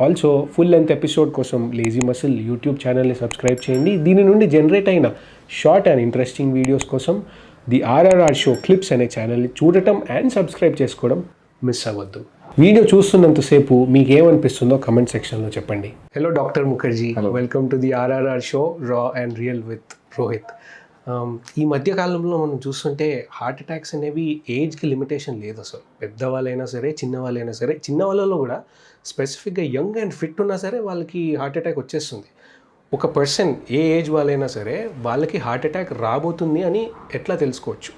Also full length episode కోసం lazy muscle YouTube ఛానల్ని subscribe చేయండి. దీని నుండి జనరేట్ అయిన షార్ట్ అండ్ ఇంట్రెస్టింగ్ వీడియోస్ కోసం ది ఆర్ఆర్ఆర్ షో క్లిప్స్ అనే ఛానల్ని చూడటం అండ్ సబ్స్క్రైబ్ చేసుకోవడం మిస్ అవ్వద్దు. వీడియో చూస్తున్నంతసేపు మీకు ఏమనిపిస్తుందో కమెంట్ సెక్షన్లో చెప్పండి. Hello doctor Mukherjee, welcome to the RRR show raw and real with Rohit. ఈ మధ్యకాలంలో మనం చూస్తుంటే హార్ట్ అటాక్స్ అనేవి ఏజ్కి లిమిటేషన్ లేదు అసలు. పెద్దవాళ్ళైనా సరే చిన్నవాళ్ళైనా సరే, చిన్న వాళ్ళలో కూడా స్పెసిఫిక్గా యంగ్ అండ్ ఫిట్ ఉన్నా సరే వాళ్ళకి హార్ట్ అటాక్ వచ్చేస్తుంది. ఒక పర్సన్ ఏ ఏజ్ వాళ్ళైనా సరే వాళ్ళకి హార్ట్ అటాక్ రాబోతుంది అని ఎట్లా తెలుసుకోవచ్చు?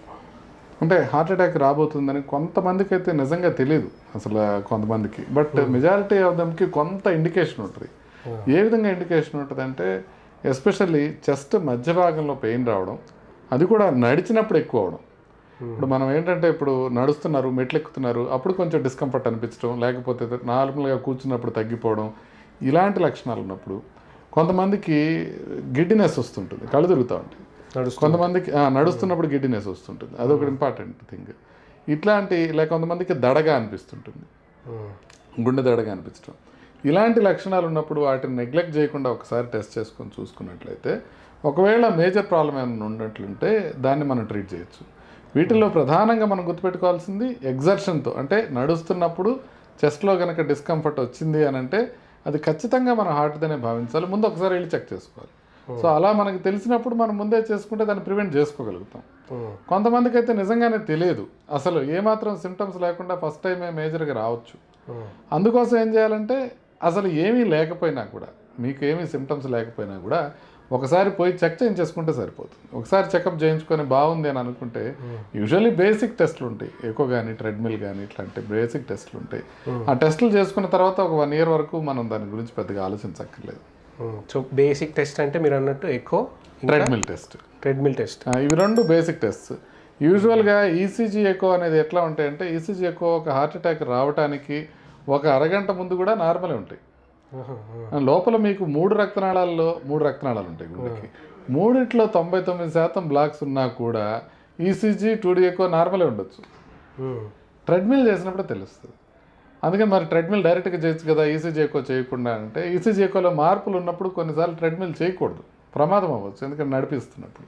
అంటే హార్ట్ అటాక్ రాబోతుందని కొంతమందికి అయితే నిజంగా తెలియదు అసలు, కొంతమందికి. బట్ మెజారిటీ ఆఫ్ దమ్కి కొంత ఇండికేషన్ ఉంటుంది. ఏ విధంగా ఇండికేషన్ ఉంటుంది అంటే, ఎస్పెషల్లీ చెస్ట్ మధ్య భాగంలో పెయిన్ రావడం, అది కూడా నడిచినప్పుడు ఎక్కువ అవడం. ఇప్పుడు మనం ఏంటంటే, ఇప్పుడు నడుస్తున్నారు, మెట్లు ఎక్కుతున్నారు, అప్పుడు కొంచెం డిస్కంఫర్ట్ అనిపించడం, లేకపోతే నార్మల్గా కూర్చున్నప్పుడు తగ్గిపోవడం, ఇలాంటి లక్షణాలు ఉన్నప్పుడు కొంతమందికి గిడ్డినెస్ వస్తుంటుంది, కళ్ళు తిరుగుతూ ఉంటాయి. కొంతమందికి నడుస్తున్నప్పుడు గిడ్డినెస్ వస్తుంటుంది, అదొక ఇంపార్టెంట్ థింగ్. ఇట్లాంటి కొంతమందికి దడగా అనిపిస్తుంటుంది, గుండె దడగా అనిపించడం. ఇలాంటి లక్షణాలు ఉన్నప్పుడు వాటిని నెగ్లెక్ట్ చేయకుండా ఒకసారి టెస్ట్ చేసుకొని చూసుకున్నట్లయితే, ఒకవేళ మేజర్ ప్రాబ్లం ఏమైనా ఉన్నట్లుంటే దాన్ని మనం ట్రీట్ చేయొచ్చు. వీటిల్లో ప్రధానంగా మనం గుర్తుపెట్టుకోవాల్సింది ఎగ్జర్షన్తో, అంటే నడుస్తున్నప్పుడు చెస్ట్లో కనుక డిస్కంఫర్ట్ వచ్చింది అని అంటే అది ఖచ్చితంగా మన హార్ట్దనే భావించాలి. ముందు ఒకసారి వెళ్ళి చెక్ చేసుకోవాలి. సో అలా మనకు తెలిసినప్పుడు మనం ముందే చేసుకుంటే దాన్ని ప్రివెంట్ చేసుకోగలుగుతాం. కొంతమందికి అయితే నిజంగానే తెలియదు, అసలు ఏమాత్రం సిమ్టమ్స్ లేకుండా ఫస్ట్ టైమే మేజర్గా రావచ్చు. అందుకోసం ఏం చేయాలంటే, అసలు ఏమీ లేకపోయినా కూడా, మీకు ఏమీ సిమ్టమ్స్ లేకపోయినా కూడా ఒకసారి పోయి చెక్ చేయించేసుకుంటే సరిపోతుంది. ఒకసారి చెకప్ చేయించుకొని బాగుంది అని అనుకుంటే, యూజువల్లీ బేసిక్ టెస్టులు ఉంటాయి, ఎక్కువ కానీ ట్రెడ్మిల్ కానీ ఇట్లాంటి బేసిక్ టెస్టులు ఉంటాయి. ఆ టెస్టులు చేసుకున్న తర్వాత ఒక 1 year వరకు మనం దాని గురించి పెద్దగా ఆలోచించక్కర్లేదు. సో బేసిక్ టెస్ట్ అంటే మీరు అన్నట్టు ఎక్కువ ట్రెడ్మిల్ టెస్ట్, ఇవి 2 బేసిక్ టెస్ట్. యూజువల్గా ఈసీజీ ఎక్కువ అనేది ఎట్లా ఉంటాయంటే, ఈసీజీ ఎక్కువ ఒక హార్ట్ అటాక్ రావడానికి ఒక అరగంట ముందు కూడా నార్మలే ఉంటాయి. లోపల మీకు 3 రక్తనాళాల్లో 3 రక్తనాళాలు ఉంటాయి గుండెకి. 3 99% బ్లాక్స్ ఉన్నా కూడా ఈసీజీ 2D ఎక్కువ నార్మలే ఉండొచ్చు. ట్రెడ్మిల్ చేసినప్పుడే తెలుస్తుంది. అందుకని మరి ట్రెడ్మిల్ డైరెక్ట్గా చేయొచ్చు కదా ఈసీజీ ఎక్కువ చేయకుండా అంటే, ఈసీజీ ఎక్కువలో మార్పులు ఉన్నప్పుడు కొన్నిసార్లు ట్రెడ్మిల్ చేయకూడదు, ప్రమాదం అవ్వచ్చు, ఎందుకంటే నడిపిస్తున్నప్పుడు.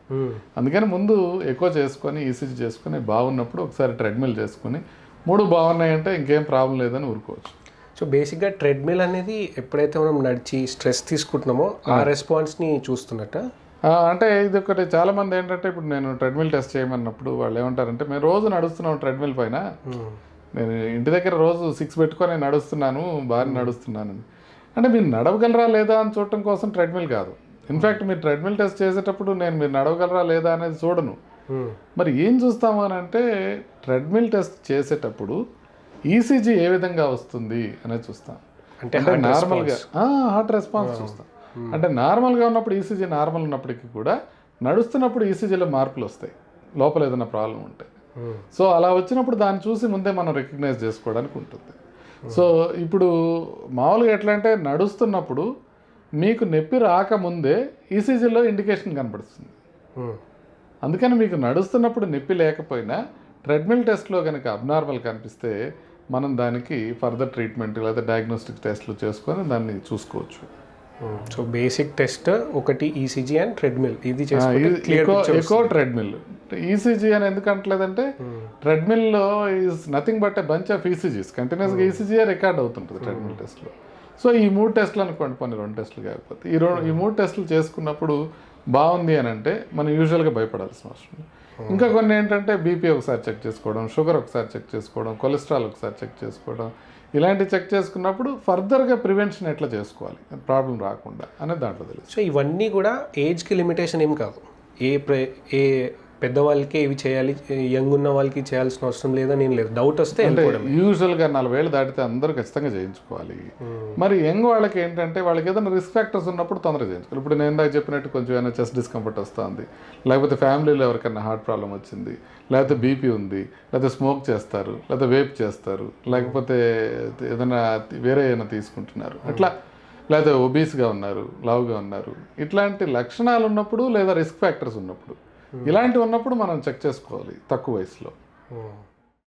అందుకని ముందు ఎక్కువ చేసుకొని ఈసీజీ చేసుకొని బాగున్నప్పుడు ఒకసారి ట్రెడ్మిల్ చేసుకొని 3 బాగున్నాయంటే ఇంకేం ప్రాబ్లం లేదని ఊరుకోవచ్చు. సో బేసిక్గా ట్రెడ్మిల్ అనేది ఎప్పుడైతే మనం నడిచి స్ట్రెస్ తీసుకుంటున్నామో ఆ రెస్పాన్స్ని చూస్తున్నట్ట. అంటే ఇది ఒకటి, చాలామంది ఏంటంటే, ఇప్పుడు నేను ట్రెడ్మిల్ టెస్ట్ చేయమన్నప్పుడు వాళ్ళు ఏమంటారంటే, మేము రోజు నడుస్తున్నాం ట్రెడ్మిల్ పైన, నేను ఇంటి దగ్గర రోజు 6 పెట్టుకొని నడుస్తున్నాను, బాగా నడుస్తున్నాను. అంటే మీరు నడవగలరా లేదా అని చూడటం కోసం ట్రెడ్మిల్ కాదు. ఇన్ఫ్యాక్ట్ మీరు ట్రెడ్మిల్ టెస్ట్ చేసేటప్పుడు నేను మీరు నడవగలరా లేదా అనేది చూడను. మరి ఏం చూస్తాము అని అంటే, ట్రెడ్మిల్ టెస్ట్ చేసేటప్పుడు ఈసీజీ ఏ విధంగా వస్తుంది అనేది చూస్తాం. అంటే నార్మల్గా హార్ట్ రెస్పాన్స్ చూస్తాం. అంటే నార్మల్గా ఉన్నప్పుడు ఈసీజీ నార్మల్ ఉన్నప్పటికీ కూడా నడుస్తున్నప్పుడు ఈసీజీలో మార్పులు వస్తాయి, లోపల ఏదైనా ప్రాబ్లం ఉంటే. సో అలా వచ్చినప్పుడు దాన్ని చూసి ముందే మనం రికగ్నైజ్ చేసుకోవడానికి ఉంటుంది. సో ఇప్పుడు మామూలుగా ఎట్లా అంటే, నడుస్తున్నప్పుడు మీకు నొప్పి రాకముందే ఈసీజీలో ఇండికేషన్ కనపడుతుంది. అందుకని మీకు నడుస్తున్నప్పుడు నొప్పి లేకపోయినా ట్రెడ్మిల్ టెస్ట్లో కనుక అబ్నార్మల్ కనిపిస్తే మనం దానికి ఫర్దర్ ట్రీట్మెంట్ లేదా డయాగ్నోస్టిక్ టెస్ట్లు చేసుకొని దాన్ని చూసుకోవచ్చు. సో బేసిక్ టెస్ట్ ఒకటి ఈసీజీ అండ్ ట్రెడ్మిల్, ఇది ఎక్కువ ట్రెడ్మిల్. ఈసీజీ అని ఎందుకు అంటలేదంటే, ట్రెడ్మిల్లో is nothing but a bunch of ECGs, కంటిన్యూస్గా ఈసీజీయే రికార్డ్ అవుతుంటుంది ట్రెడ్మిల్ టెస్ట్లో. సో ఈ 3 టెస్టులు అనుకోండి, కొన్ని 2 టెస్టులు కాకపోతే ఈ 3 టెస్టులు చేసుకున్నప్పుడు బాగుంది అని అంటే మనం యూజువల్గా భయపడాల్సిన అవసరం. ఇంకా కొన్ని ఏంటంటే, బీపీ ఒకసారి చెక్ చేసుకోవడం, షుగర్ ఒకసారి చెక్ చేసుకోవడం, కొలెస్ట్రాల్ ఒకసారి చెక్ చేసుకోవడం, ఇలాంటి చెక్ చేసుకున్నప్పుడు ఫర్దర్గా ప్రివెన్షన్ ఎట్లా చేసుకోవాలి ప్రాబ్లం రాకుండా అనేది దాంట్లో తెలుసు. సో ఇవన్నీ కూడా ఏజ్కి లిమిటేషన్ ఏం కాదు, ఏ పెద్దవాళ్ళకి ఇవి చేయాలి, యంగ్ ఉన్న వాళ్ళకి చేయాల్సిన అవసరం లేదని ఏం లేదు. డౌట్ వస్తే అంటే యూజువల్గా 40 ఏళ్ళు దాటితే అందరూ ఖచ్చితంగా చేయించుకోవాలి. మరి యంగ్ వాళ్ళకి ఏంటంటే, వాళ్ళకి ఏదైనా రిస్క్ ఫ్యాక్టర్స్ ఉన్నప్పుడు తొందరగా చేయించుకోవాలి. ఇప్పుడు నేను ఇందాక చెప్పినట్టు కొంచెం ఏమైనా చెస్ట్ డిస్కంఫర్ట్ వస్తుంది, లేకపోతే ఫ్యామిలీలో ఎవరికైనా హార్ట్ ప్రాబ్లం వచ్చింది, లేకపోతే బీపీ ఉంది, లేకపోతే స్మోక్ చేస్తారు, లేకపోతే వేప్ చేస్తారు, లేకపోతే ఏదైనా వేరే ఏమైనా తీసుకుంటున్నారు, అట్లా, లేదా ఒబీస్గా ఉన్నారు, లావుగా ఉన్నారు, ఇట్లాంటి లక్షణాలు ఉన్నప్పుడు లేదా రిస్క్ ఫ్యాక్టర్స్ ఉన్నప్పుడు, ఇలాంటివి ఉన్నప్పుడు మనం చెక్ చేసుకోవాలి తక్కువ వయసులో.